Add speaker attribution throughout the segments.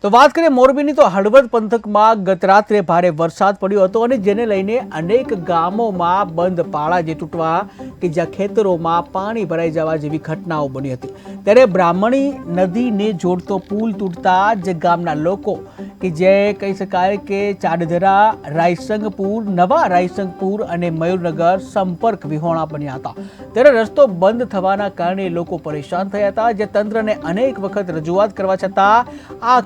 Speaker 1: તો વાત કરીએ મોરબીની તો હળવદ પંથકમાં ગત રાત્રે ભારે વરસાદ પડ્યો હતો અને જેને લઈને અનેક ગામોમાં બંધ પાળા જે તૂટવા કે જ્યાં ખેતરોમાં પાણી ભરાઈ જવા જેવી ઘટનાઓ બની હતી। ત્યારે બ્રાહ્મણી નદીને જોડતો પુલ તૂટતા જ ગામના લોકો કે જે કહી શકાય કે ચાડધરા, રાયસંગપુર, નવા રાયસંગપુર અને મયુરનગર સંપર્ક વિહોણા બન્યા હતા। ત્યારે રસ્તો બંધ થવાના કારણે લોકો પરેશાન થયા હતા, જે તંત્રને અનેક વખત રજૂઆત કરવા છતાં આ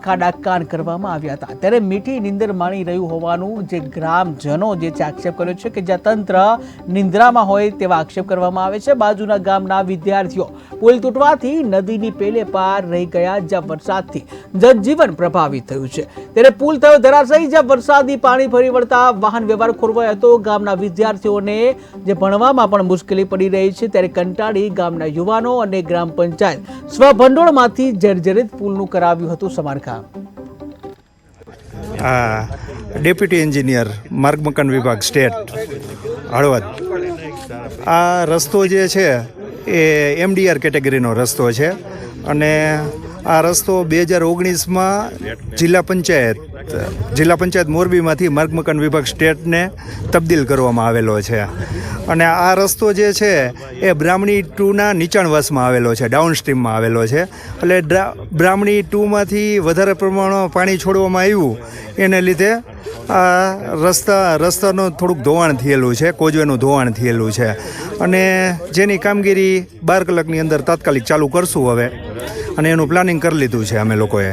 Speaker 1: કાન કરવામાં આવ્યા હતા। ત્યારે મીઠી નિંદર માણી રહ્યું હોવાનું જે ગ્રામજનો જે આક્ષેપ કર્યો છે કે જ્યાં તંત્ર નિંદ્રામાં હોય તેવા આક્ષેપ કરવામાં આવે છે। બાજુના ગામના વિદ્યાર્થીઓ પુલ તૂટવાથી નદીની પેલે પાર રહી ગયા, જ્યાં વરસાદથી જનજીવન પ્રભાવિત થયું છે। ત્યારે પુલ થયો ધરાશયી, જ્યાં વરસાદી પાણી ફરી વળતા વાહન વ્યવહાર ખોરવાયો હતો। ગામના વિદ્યાર્થીઓને જે ભણવામાં પણ મુશ્કેલી પડી રહી છે, ત્યારે કંટાળી ગામના યુવાનો અને ગ્રામ પંચાયત સ્વભંડોળમાંથી જર્જરિત પુલનું કરાવ્યું હતું સમારકામ।
Speaker 2: ડેપ્યુટી એન્જિનિયર માર્ગ મકાન વિભાગ સ્ટેટ હળવદ। આ રસ્તો જે છે એ MDR કેટેગરીનો રસ્તો છે અને આ રસ્તો 2019માં જિલ્લા પંચાયત મોરબીમાંથી માર્ગ મકાન વિભાગ સ્ટેટને તબદીલ કરવામાં આવેલો છે અને આ રસ્તો જે છે એ બ્રાહ્મણી 2ના નીચાણવાસમાં આવેલો છે, ડાઉનસ્ટ્રીમમાં આવેલો છે। એટલે બ્રાહ્મણી 2માંથી વધારે પ્રમાણમાં પાણી છોડવામાં આવ્યું, એને લીધે આ રસ્તાનું થોડુંક ધોવાણ થયેલું છે, કોઝવેનું ધોવાણ થયેલું છે અને જેની કામગીરી 12 કલાકની અંદર તાત્કાલિક ચાલુ કરશું હવે, અને એનું પ્લાનિંગ કરી લીધું છે અમે લોકોએ।